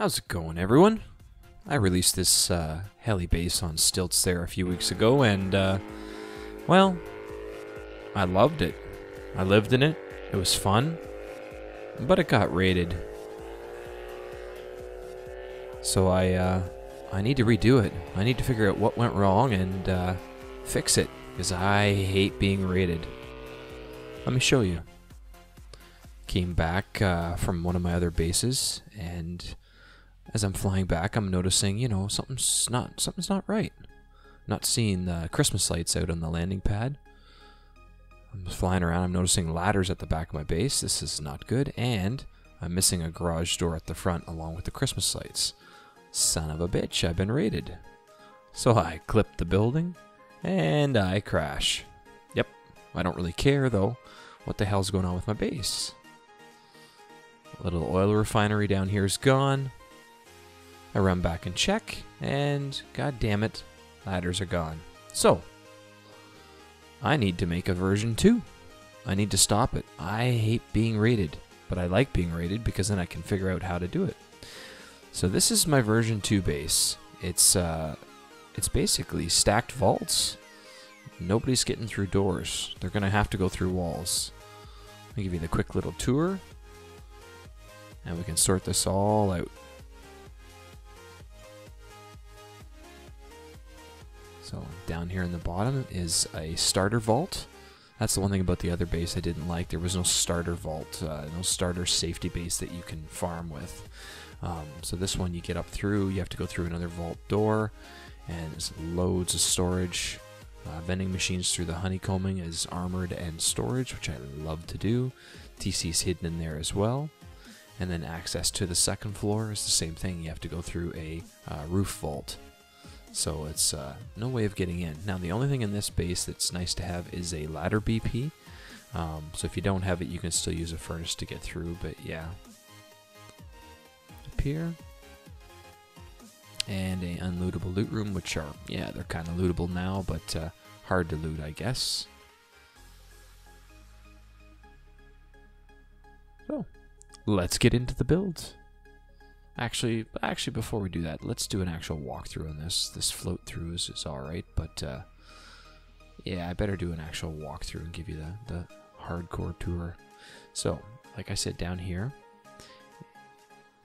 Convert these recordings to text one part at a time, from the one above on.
How's it going, everyone? I released this Heli base on stilts there a few weeks ago, and, well, I loved it. I lived in it. It was fun, but it got raided. So I need to redo it. I need to figure out what went wrong and fix it, because I hate being raided. Let me show you. Came back from one of my other bases, and as I'm flying back, I'm noticing, you know, something's not right. Not seeing the Christmas lights out on the landing pad. I'm flying around, I'm noticing ladders at the back of my base. This is not good, and I'm missing a garage door at the front along with the Christmas lights. Son of a bitch, I've been raided. So I clip the building, and I crash. Yep, I don't really care though. What the hell's going on with my base? A little oil refinery down here is gone. I run back and check, and god damn it, ladders are gone. So, I need to make a version 2. I need to stop it. I hate being raided, but I like being raided because then I can figure out how to do it. So this is my version 2 base. It's basically stacked vaults. Nobody's getting through doors. They're gonna have to go through walls. I'll give you the quick little tour, and we can sort this all out. So down here in the bottom is a starter vault. That's the one thing about the other base I didn't like. There was no starter vault, no starter safety base that you can farm with. So this one you get up through, you have to go through another vault door, and there's loads of storage. Vending machines through the honeycombing is armored and storage, which I love to do. TC's hidden in there as well. And then access to the second floor is the same thing. You have to go through a roof vault. So it's no way of getting in. Now the only thing in this base that's nice to have is a ladder BP. So if you don't have it, you can still use a furnace to get through, but yeah. Up here. And a unlootable loot room, which are, yeah, they're kind of lootable now, but hard to loot, I guess. So, let's get into the build. Actually, before we do that, let's do an actual walkthrough on this. This float through is alright, but yeah, I better do an actual walkthrough and give you the hardcore tour. So, like I said, down here,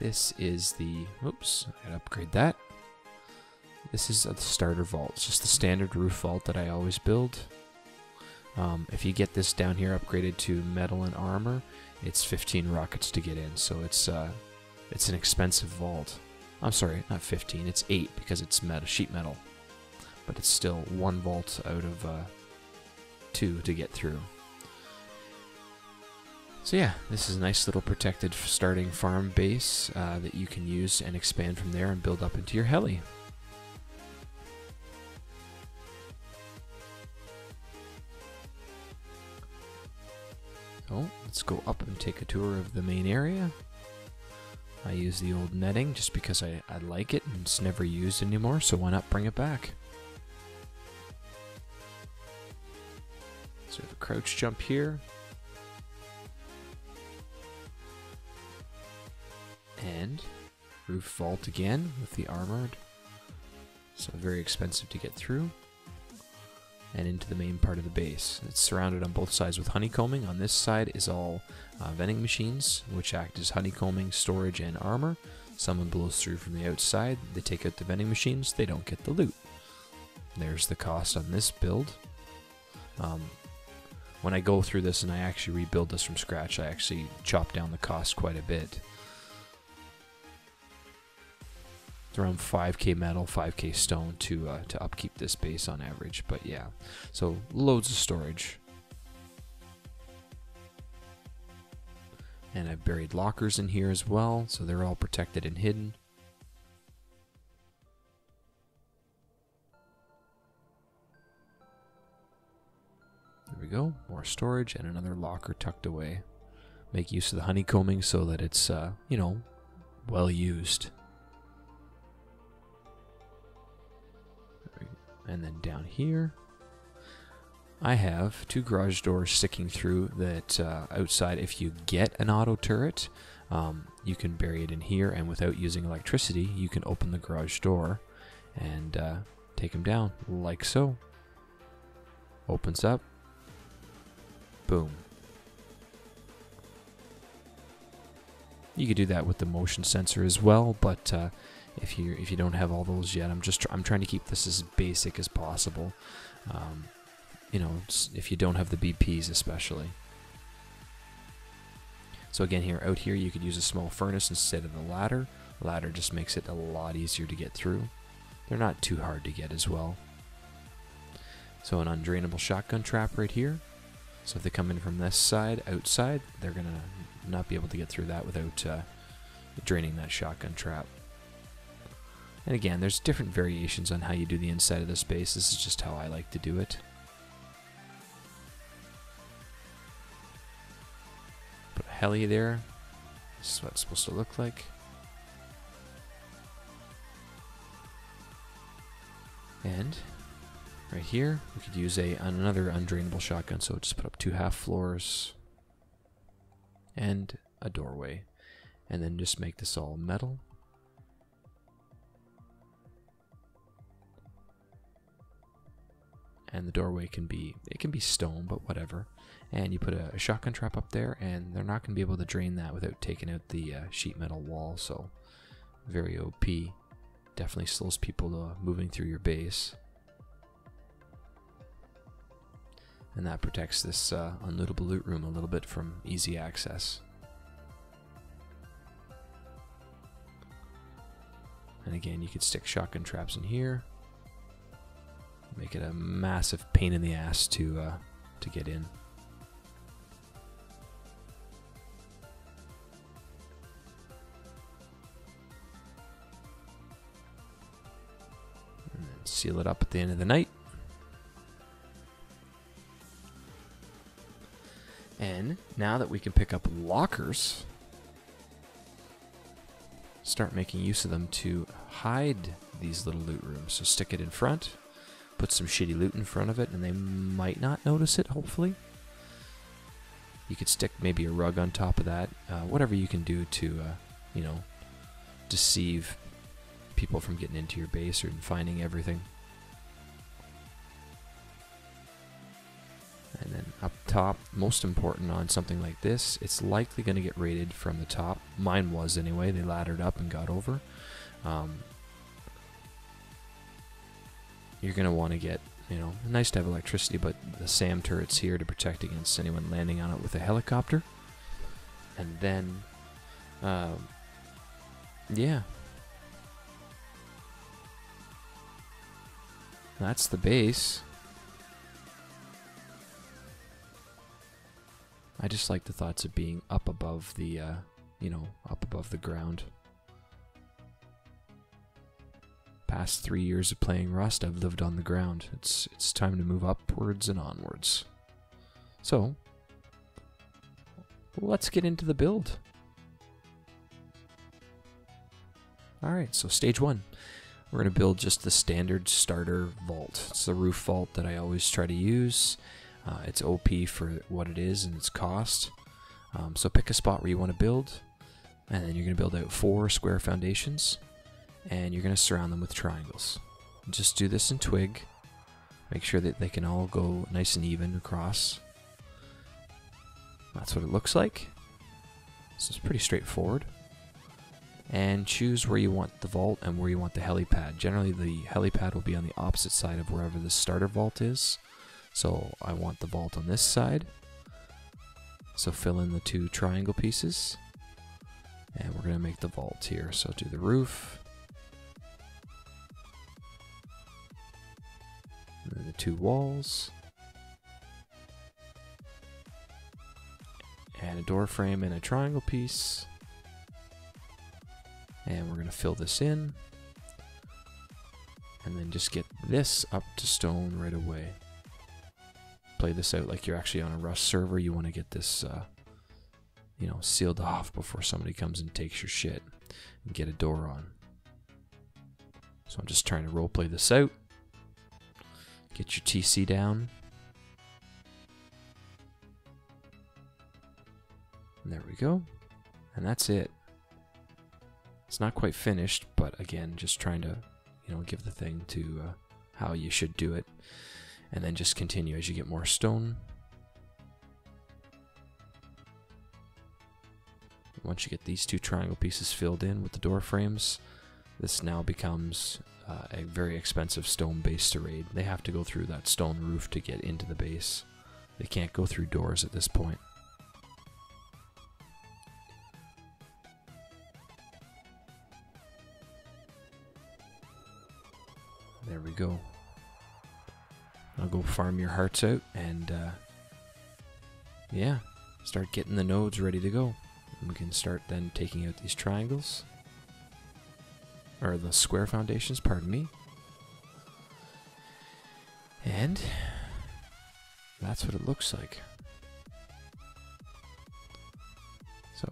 this is the, oops, I gotta upgrade that. This is a starter vault. It's just the standard roof vault that I always build. If you get this down here upgraded to metal and armor, it's 15 rockets to get in, so it's an expensive vault. I'm sorry, not 15, it's 8 because it's metal, sheet metal. But it's still 1 vault out of 2 to get through. So yeah, this is a nice little protected starting farm base that you can use and expand from there and build up into your heli. So let's go up and take a tour of the main area. I use the old netting just because I like it and it's never used anymore, so why not bring it back? So we have a crouch jump here. And roof vault again with the armored. So very expensive to get through. And into the main part of the base. It's surrounded on both sides with honeycombing. On this side is all vending machines, which act as honeycombing, storage, and armor. Someone blows through from the outside, they take out the vending machines, they don't get the loot. There's the cost on this build. When I go through this and I actually rebuild this from scratch, I actually chop down the cost quite a bit. It's around 5k metal, 5k stone to upkeep this base on average, but yeah. So loads of storage. And I've buried lockers in here as well, so they're all protected and hidden. There we go, more storage and another locker tucked away. Make use of the honeycombing so that it's, you know, well used. And then down here, I have 2 garage doors sticking through that outside. If you get an auto turret, you can bury it in here, and without using electricity, you can open the garage door and take them down, like so. Opens up. Boom. You could do that with the motion sensor as well, but if you don't have all those yet, I'm trying to keep this as basic as possible. You know, if you don't have the BPs especially. So again, out here you could use a small furnace instead of the ladder. The ladder just makes it a lot easier to get through. They're not too hard to get as well. So an undrainable shotgun trap right here. So if they come in from this side, outside, they're going to not be able to get through that without draining that shotgun trap. And again, there's different variations on how you do the inside of this base. This is just how I like to do it. Put a heli there. This is what it's supposed to look like. And right here, we could use another undrainable shotgun, so just put up 2 half floors and a doorway. And then just make this all metal. And the doorway can be stone, but whatever. And you put a shotgun trap up there, and they're not going to be able to drain that without taking out the sheet metal wall, so very OP. Definitely slows people moving through your base. And that protects this unlootable loot room a little bit from easy access. And again, you could stick shotgun traps in here. Make it a massive pain in the ass to get in. And then seal it up at the end of the night. And now that we can pick up lockers, start making use of them to hide these little loot rooms. So stick it in front, put some shitty loot in front of it, and they might not notice it, hopefully. You could stick maybe a rug on top of that. Whatever you can do to, you know, deceive people from getting into your base or finding everything. And then up top, most important on something like this, it's likely going to get raided from the top. Mine was anyway. They laddered up and got over. You're going to want to get, you know, nice to have electricity, but the SAM turret's here to protect against anyone landing on it with a helicopter. And then, yeah. That's the base. I just like the thoughts of being up above the, you know, up above the ground. Past 3 years of playing Rust, I've lived on the ground. It's time to move upwards and onwards. So, let's get into the build. Alright, so stage 1. We're going to build just the standard starter vault. It's the roof vault that I always try to use. It's OP for what it is and its cost. So pick a spot where you want to build, and then you're going to build out 4 square foundations, and you're going to surround them with triangles. Just do this in twig. Make sure that they can all go nice and even across. That's what it looks like. So it's pretty straightforward. And choose where you want the vault and where you want the helipad. Generally the helipad will be on the opposite side of wherever the starter vault is. So I want the vault on this side. So fill in the 2 triangle pieces. And we're going to make the vault here. So do the roof. And then the 2 walls. Add a door frame and a triangle piece. And we're going to fill this in. And then just get this up to stone right away. Play this out like you're actually on a Rust server. You want to get this, you know, sealed off before somebody comes and takes your shit and get a door on. So I'm just trying to roleplay this out. Get your TC down. go. And that's it. It's not quite finished, but again, just trying to, you know, give the thing to how you should do it. And then just continue as you get more stone. Once you get these two triangle pieces filled in with the door frames, this now becomes a very expensive stone base to raid. They have to go through that stone roof to get into the base. They can't go through doors at this point. There we go. I'll go farm your hearts out and yeah, start getting the nodes ready to go. And we can start then taking out these triangles. Or the square foundations, pardon me. And that's what it looks like. So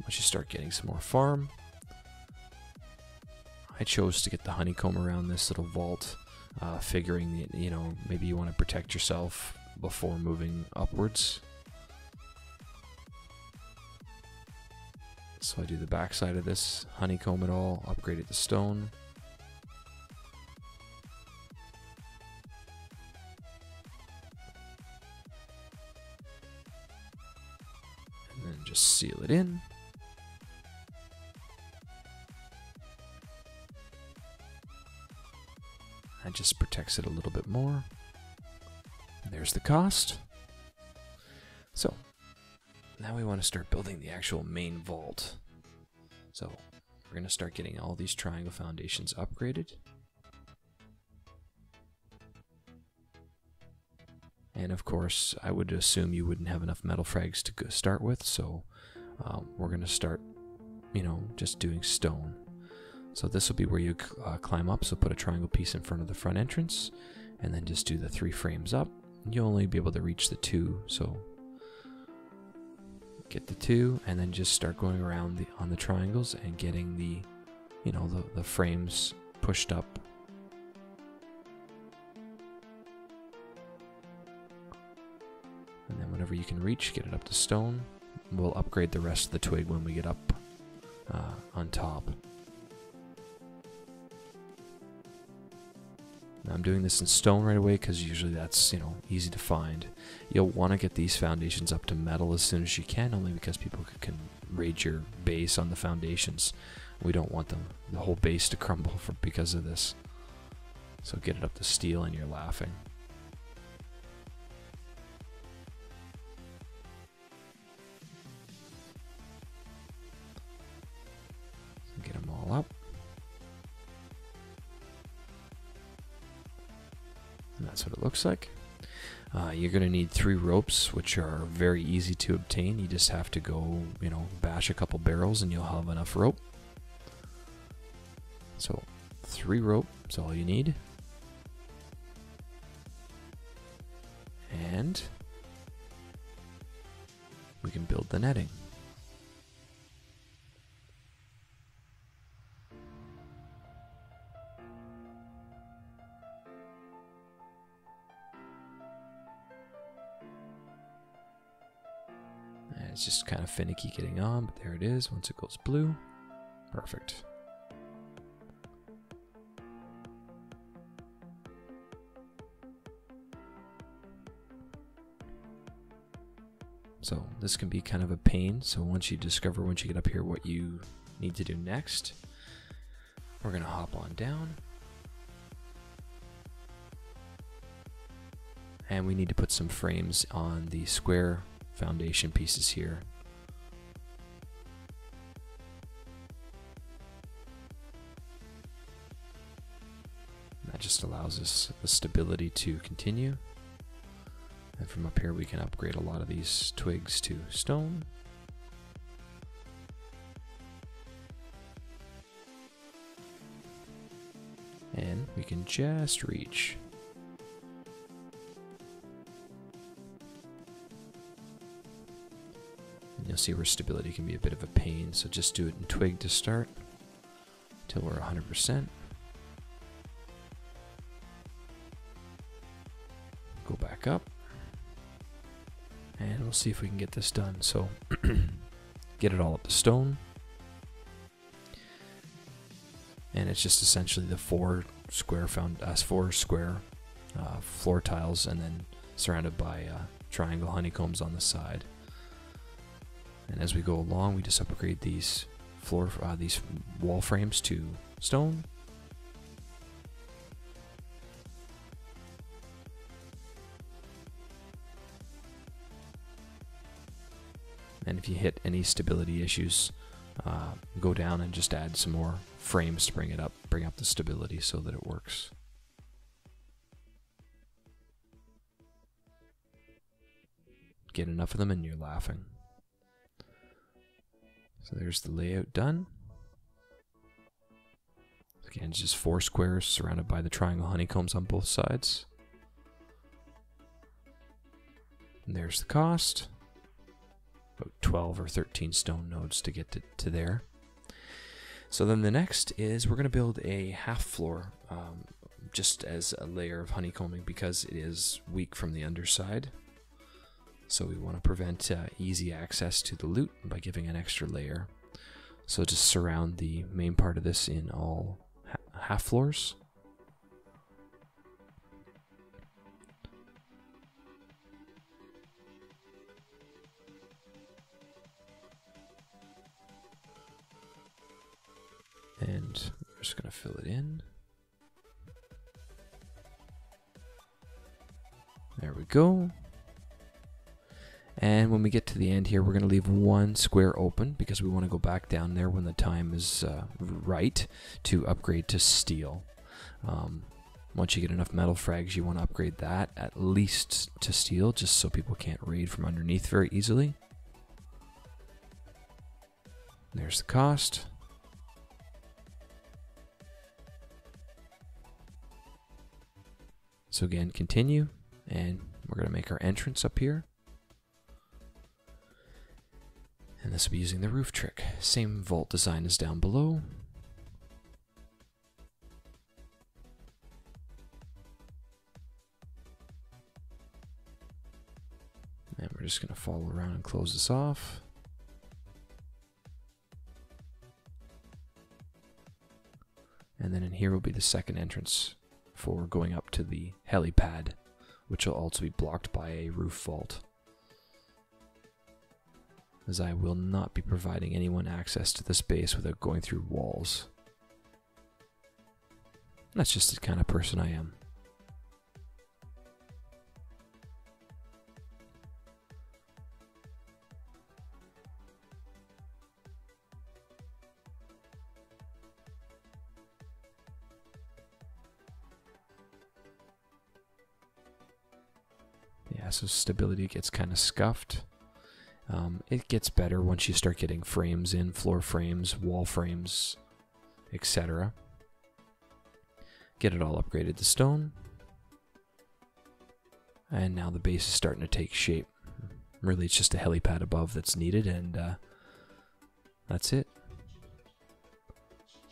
once you start getting some more farm, I chose to get the honeycomb around this little vault, figuring that, you know, maybe you want to protect yourself before moving upwards. So I do the back side of this, honeycomb it all, upgrade it to stone. And then just seal it in. That just protects it a little bit more. And there's the cost. So now we want to start building the actual main vault. So we're going to start getting all these triangle foundations upgraded. And of course, I would assume you wouldn't have enough metal frags to start with, so we're going to start, you know, just doing stone. So this will be where you climb up, so put a triangle piece in front of the front entrance, and then just do the 3 frames up. You'll only be able to reach the 2, so get the 2, and then just start going around on the triangles and getting the, you know, the frames pushed up. And then whenever you can reach, get it up to stone. We'll upgrade the rest of the twig when we get up on top. Now I'm doing this in stone right away because usually that's, you know, easy to find. You'll want to get these foundations up to metal as soon as you can, only because people can raid your base on the foundations. We don't want the whole base to crumble because of this. So get it up to steel and you're laughing. So get them all up. And that's what it looks like. You're going to need 3 ropes, which are very easy to obtain. You just have to go, you know, bash a couple barrels and you'll have enough rope. So 3 rope is all you need. And we can build the netting. It's just kind of finicky getting on, but there it is. Once it goes blue, perfect. So this can be kind of a pain. So once you get up here what you need to do next, we're going to hop on down. And we need to put some frames on the square foundation pieces here. That just allows us the stability to continue. And from up here we can upgrade a lot of these twigs to stone. And we can just reach. You'll see where stability can be a bit of a pain, so just do it in twig to start until we're 100%. Go back up, and we'll see if we can get this done. So get it all up to stone. And it's just essentially the four square floor tiles, and then surrounded by triangle honeycombs on the side. And as we go along, we just upgrade these these wall frames to stone. And if you hit any stability issues, go down and just add some more frames to bring up the stability so that it works. Get enough of them and you're laughing. So there's the layout done. Again, just 4 squares surrounded by the triangle honeycombs on both sides. And there's the cost. About 12 or 13 stone nodes to get to there. So then the next is we're going to build a half floor just as a layer of honeycombing because it is weak from the underside. So we want to prevent easy access to the loot by giving an extra layer. So just surround the main part of this in all half floors. And we're just going to fill it in. There we go. And when we get to the end here, we're going to leave 1 square open because we want to go back down there when the time is right to upgrade to steel. Once you get enough metal frags, you want to upgrade that at least to steel, just so people can't raid from underneath very easily. There's the cost. So again, continue, and we're going to make our entrance up here. And this will be using the roof trick. Same vault design as down below. And we're just going to follow around and close this off. And then in here will be the second entrance for going up to the helipad, which will also be blocked by a roof vault, as I will not be providing anyone access to this base without going through walls. That's just the kind of person I am. Yeah, so stability gets kind of scuffed. It gets better once you start getting frames in, floor frames, wall frames, etc. Get it all upgraded to stone. And now the base is starting to take shape. Really, it's just a helipad above that's needed, and that's it.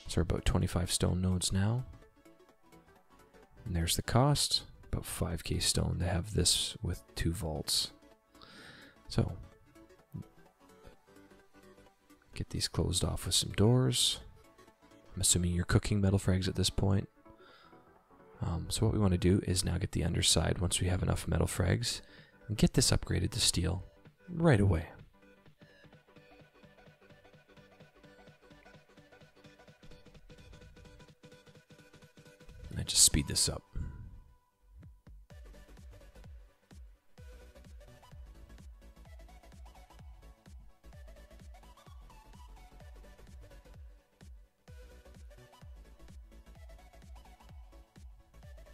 So we're about 25 stone nodes now. And there's the cost. About 5k stone to have this with 2 vaults. So get these closed off with some doors. I'm assuming you're cooking metal frags at this point. So what we want to do is now get the underside once we have enough metal frags and get this upgraded to steel right away. And I just speed this up.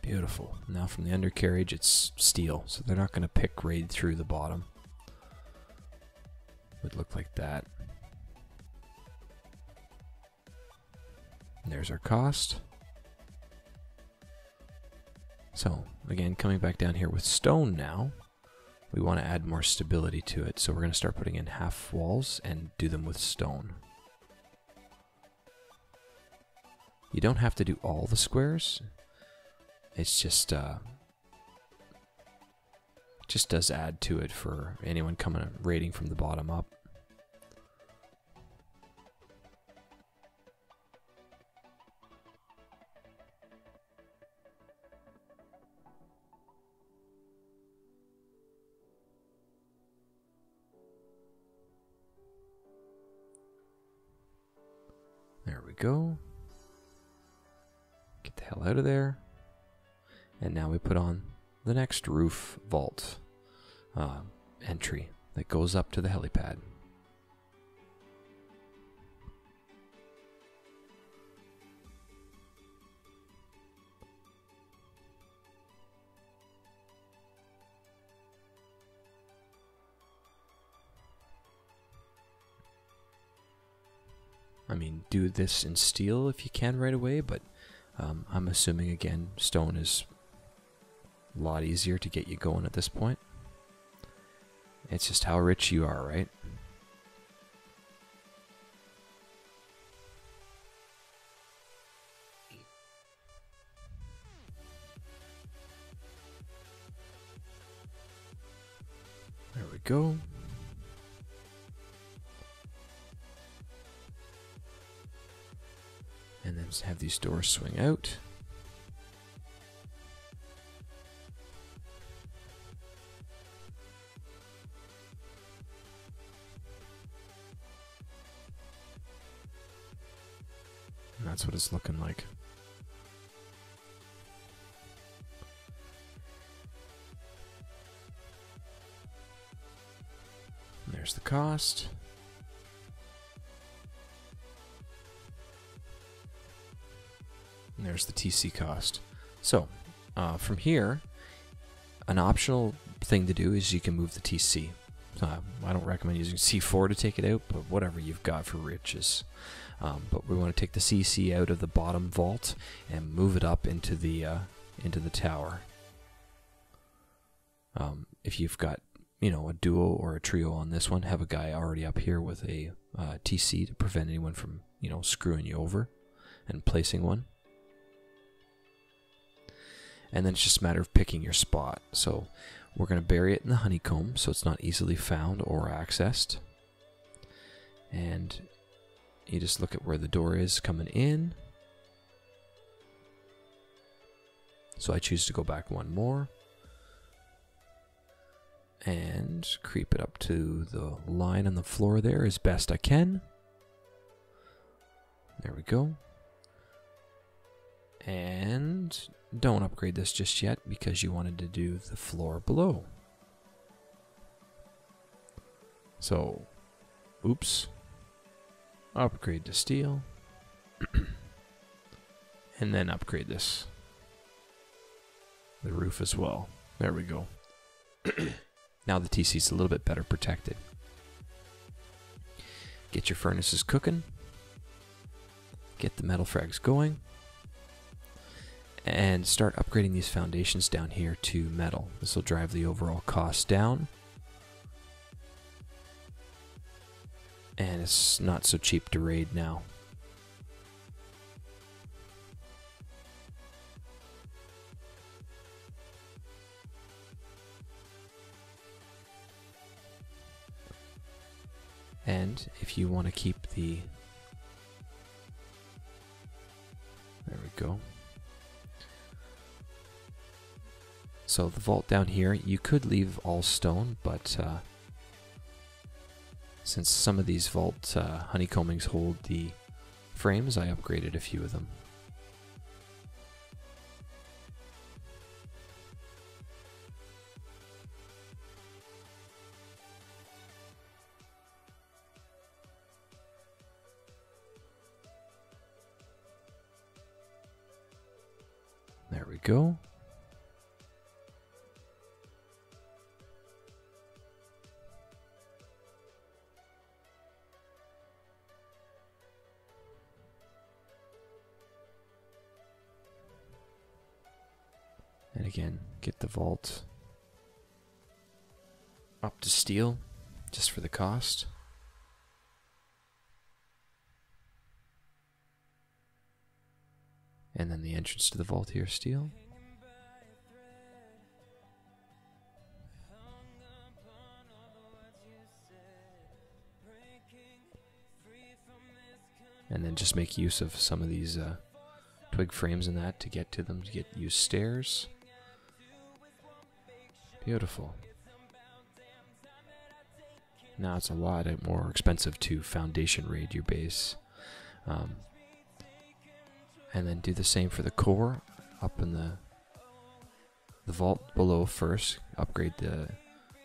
Beautiful. Now from the undercarriage, it's steel, so they're not going to pick raid through the bottom. Would look like that. And there's our cost. So again, coming back down here with stone now, we want to add more stability to it, so we're going to start putting in half walls and do them with stone. You don't have to do all the squares. It's just does add to it for anyone coming raiding from the bottom up. we go. Get the hell out of there. And now we put on the next roof vault entry that goes up to the helipad. I mean, do this in steel if you can right away, but I'm assuming, again, stone is a lot easier to get you going at this point. It's just how rich you are, right? There we go. And then have these doors swing out. And that's what it's looking like. And there's the cost. And there's the TC cost. So, from here, an optional thing to do is you can move the TC. I don't recommend using C4 to take it out, but whatever you've got for riches. But we want to take the CC out of the bottom vault and move it up into the tower. If you've got, you know, a duo or a trio on this one, have a guy already up here with a TC to prevent anyone from, you know, screwing you over and placing one. And then it's just a matter of picking your spot. So we're going to bury it in the honeycomb so it's not easily found or accessed. And you just look at where the door is coming in. So I choose to go back one more. And creep it up to the line on the floor there as best I can. There we go. And don't upgrade this just yet because you wanted to do the floor below. So, oops. Upgrade to steel. And then upgrade this. The roof as well. There we go. Now the TC's a little bit better protected. Get your furnaces cooking. Get the metal frags going. And start upgrading these foundations down here to metal. This will drive the overall cost down. And it's not so cheap to raid now. And if you want to keep the... There we go. So the vault down here, you could leave all stone, but since some of these vault honeycombings hold the frames, I upgraded a few of them. There we go. And again, get the vault up to steel, just for the cost. And then the entrance to the vault here, steel. And then just make use of some of these twig frames and that to get to them, to use stairs. Beautiful. Now it's a lot more expensive to foundation raid your base. And then do the same for the core up in the vault below first. Upgrade the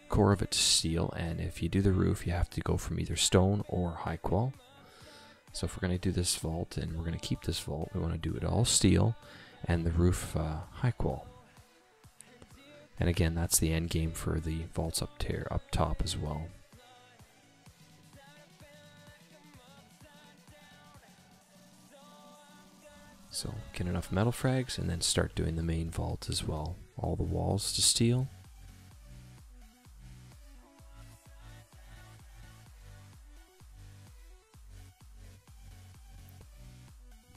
core of it to steel, and if you do the roof, you have to go from either stone or high qual. So if we're going to do this vault, and we're going to keep this vault, we want to do it all steel, and the roof high qual. And again, that's the end game for the vaults up top as well. So get enough metal frags and then start doing the main vault as well. All the walls to steel.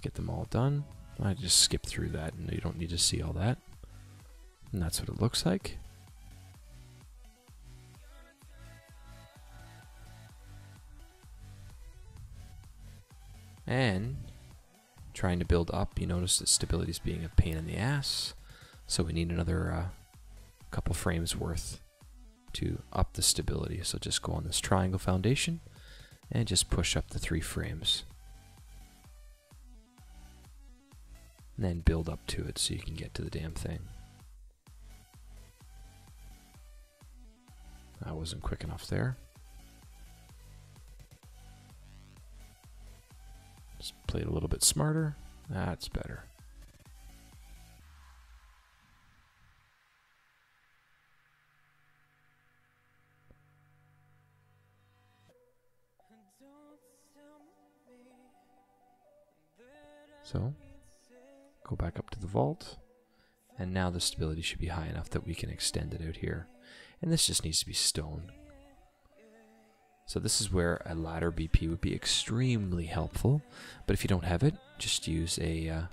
Get them all done. I just skip through that and you don't need to see all that. And that's what it looks like. And trying to build up, you notice that stability is being a pain in the ass. So we need another couple frames worth to up the stability. So just go on this triangle foundation and just push up the 3 frames. And then build up to it so you can get to the damn thing. I wasn't quick enough there. Just play it a little bit smarter. That's better. So, go back up to the vault, and now the stability should be high enough that we can extend it out here. And this just needs to be stone. So this is where a ladder BP would be extremely helpful, but if you don't have it, just use a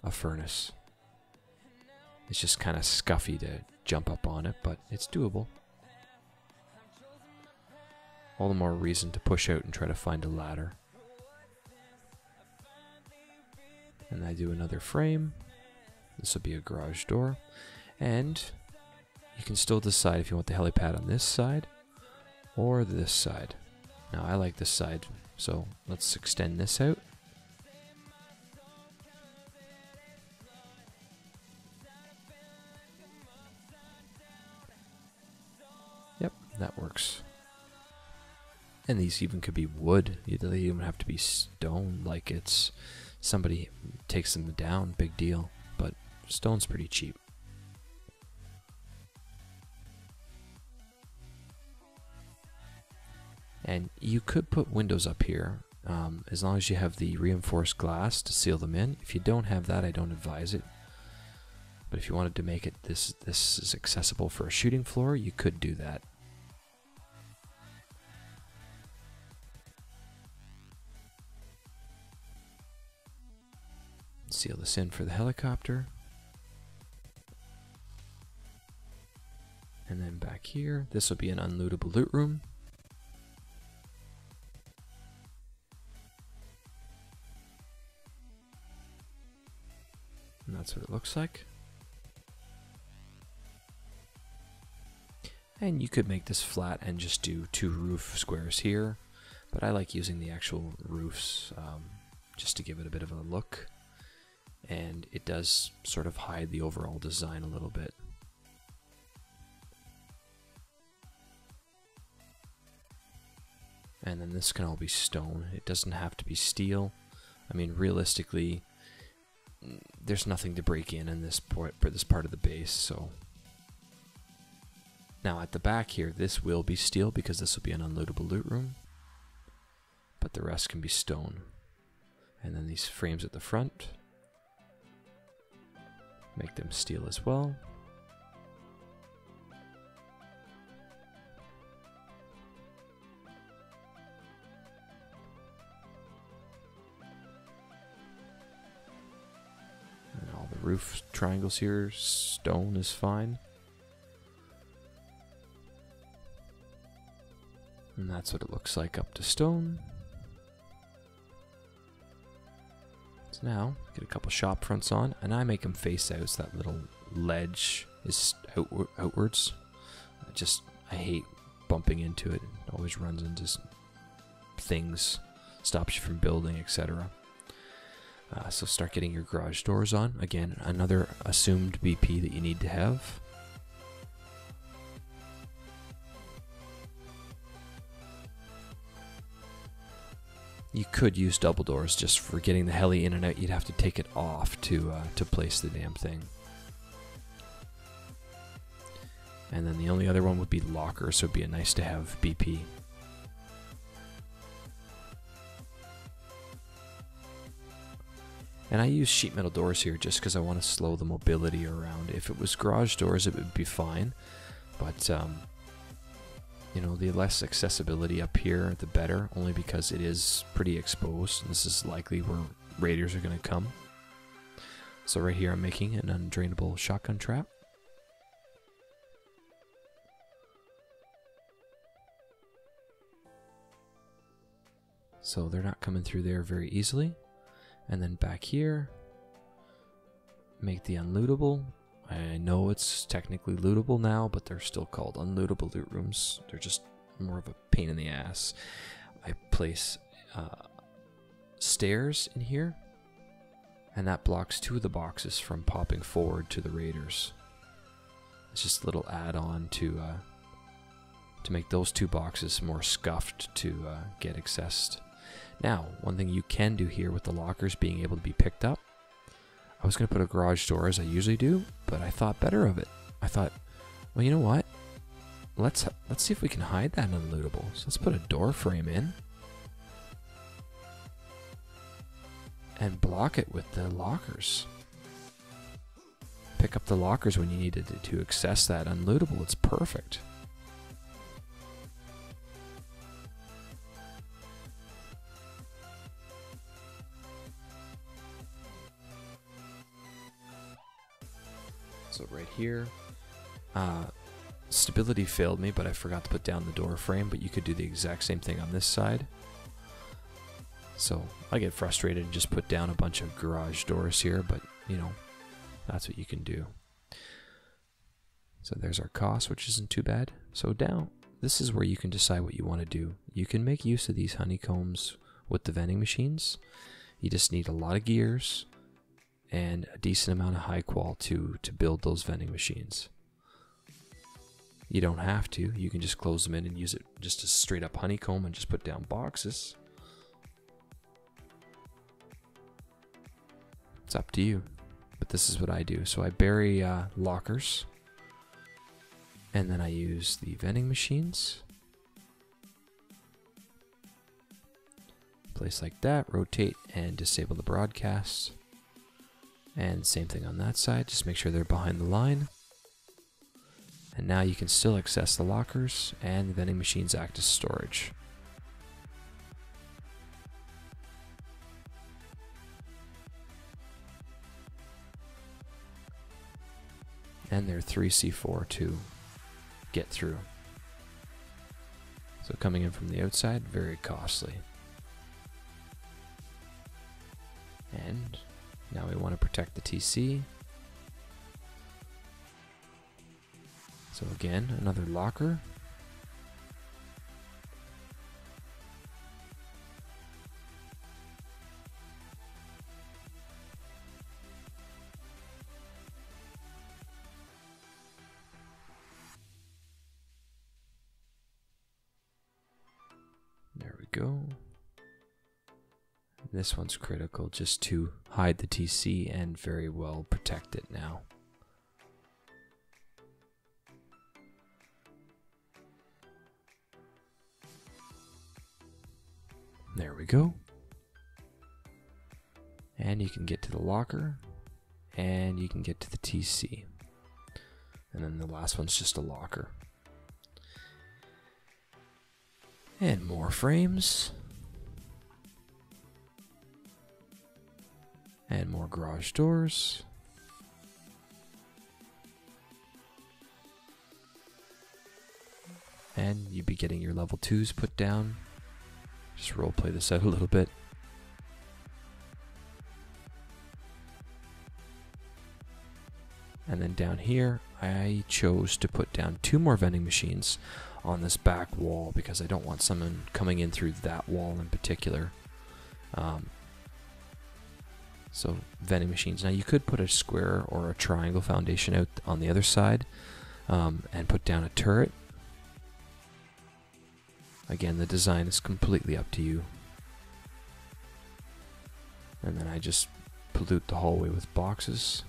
furnace. It's just kind of scuffy to jump up on it, but it's doable. All the more reason to push out and try to find a ladder. And I do another frame. This will be a garage door. And you can still decide if you want the helipad on this side or this side. Now I like this side, so let's extend this out. Yep, that works. And these even could be wood. They even have to be stone, like it's somebody takes them down, big deal. But stone's pretty cheap. And you could put windows up here, as long as you have the reinforced glass to seal them in. If you don't have that, I don't advise it. But if you wanted to make it this is accessible for a shooting floor, you could do that. Seal this in for the helicopter. And then back here, this will be an unlootable loot room. And that's what it looks like. And you could make this flat and just do 2 roof squares here, but I like using the actual roofs just to give it a bit of a look. And it does sort of hide the overall design a little bit. And then this can all be stone. It doesn't have to be steel. I mean, realistically, there's nothing to break in this part of the base. So now at the back here, this will be steel because this will be an unlootable loot room, but the rest can be stone. And then these frames at the front, make them steel as well. And all the roof triangles here, stone is fine. And that's what it looks like up to stone. So now, get a couple shop fronts on, and I make them face out so that little ledge is outwards. I hate bumping into it. It always runs into things, stops you from building, etc. So start getting your garage doors on. Again, another assumed BP that you need to have. You could use double doors just for getting the heli in and out. You'd have to take it off to place the damn thing. And then the only other one would be locker, so it'd be a nice to have BP. And I use sheet metal doors here just because I want to slow the mobility around. If it was garage doors, it would be fine. But, you know, the less accessibility up here, the better. Only because it is pretty exposed. This is likely where raiders are going to come. So right here I'm making an undrainable shotgun trap. So they're not coming through there very easily. And then back here, make the unlootable. I know it's technically lootable now, but they're still called unlootable loot rooms. They're just more of a pain in the ass. I place stairs in here, and that blocks 2 of the boxes from popping forward to the raiders. It's just a little add-on to make those 2 boxes more scuffed to get accessed. Now, one thing you can do here with the lockers being able to be picked up, I was going to put a garage door as I usually do, but I thought better of it. I thought, well, you know what? Let's see if we can hide that unlootable. So let's put a door frame in and block it with the lockers. Pick up the lockers when you need it to access that unlootable. It's perfect. So right here, stability failed me, but I forgot to put down the door frame, but you could do the exact same thing on this side. So I get frustrated and just put down a bunch of garage doors here, but you know, that's what you can do. So there's our cost, which isn't too bad. So down, this is where you can decide what you want to do. You can make use of these honeycombs with the vending machines. You just need a lot of gears and a decent amount of high qual to build those vending machines. You don't have to. You can just close them in and use it just as straight up honeycomb and just put down boxes. It's up to you. But this is what I do. So I bury lockers. And then I use the vending machines. Place like that. Rotate and disable the broadcast. And same thing on that side, just make sure they're behind the line. And now you can still access the lockers, and the vending machines act as storage. And they're 3C4 to get through. So coming in from the outside, very costly. And now we want to protect the TC. So again, another locker. There we go. This one's critical just to hide the TC and very well protect it now. There we go. And you can get to the locker and you can get to the TC. And then the last one's just a locker. And more frames. And more garage doors. And you'd be getting your level 2s put down. Just roleplay this out a little bit. And then down here, I chose to put down 2 more vending machines on this back wall because I don't want someone coming in through that wall in particular. So vending machines. Now you could put a square or a triangle foundation out on the other side and put down a turret. Again, the design is completely up to you. And then I just pollute the hallway with boxes.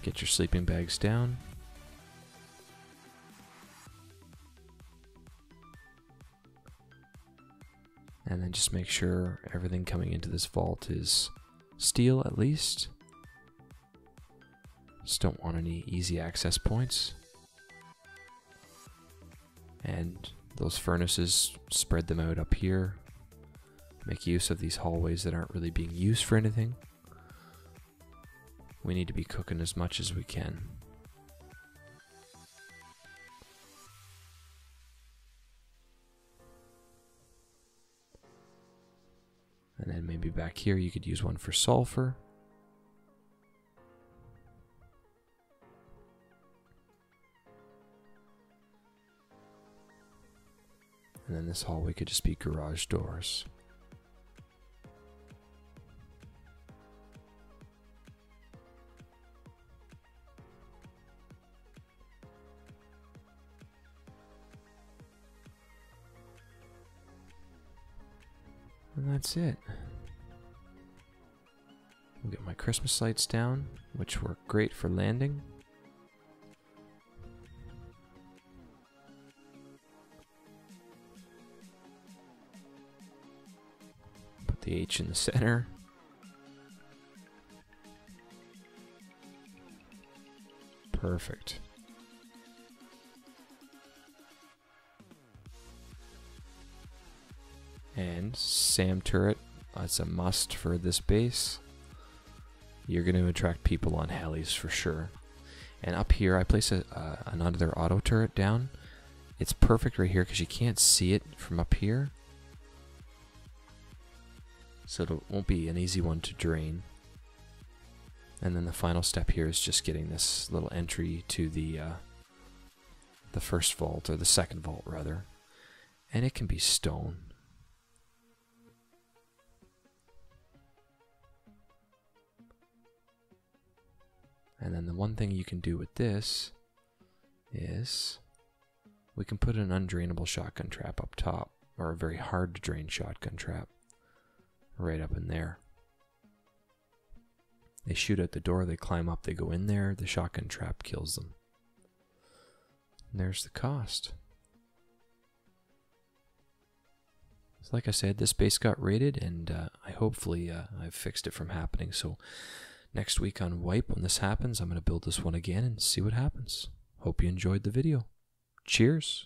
Get your sleeping bags down. And then just make sure everything coming into this vault is steel at least. Just don't want any easy access points. And those furnaces, spread them out up here. Make use of these hallways that aren't really being used for anything. We need to be cooking as much as we can. And then maybe back here you could use one for sulfur. And then this hallway could just be garage doors. And that's it. We'll get my Christmas lights down, which work great for landing. Put the H in the center. Perfect. And SAM turret, that's a must for this base. You're going to attract people on helis for sure. And up here I place another auto turret down. It's perfect right here because you can't see it from up here. So it won't be an easy one to drain. And then the final step here is just getting this little entry to the first vault, or the second vault rather. And it can be stone. And then the one thing you can do with this is we can put an undrainable shotgun trap up top, or a very hard to drain shotgun trap right up in there. They shoot out the door, they climb up, they go in there, the shotgun trap kills them. And there's the cost. So like I said, this base got raided, and hopefully I've fixed it from happening. So next week on Wipe, when this happens, I'm going to build this one again and see what happens. Hope you enjoyed the video. Cheers!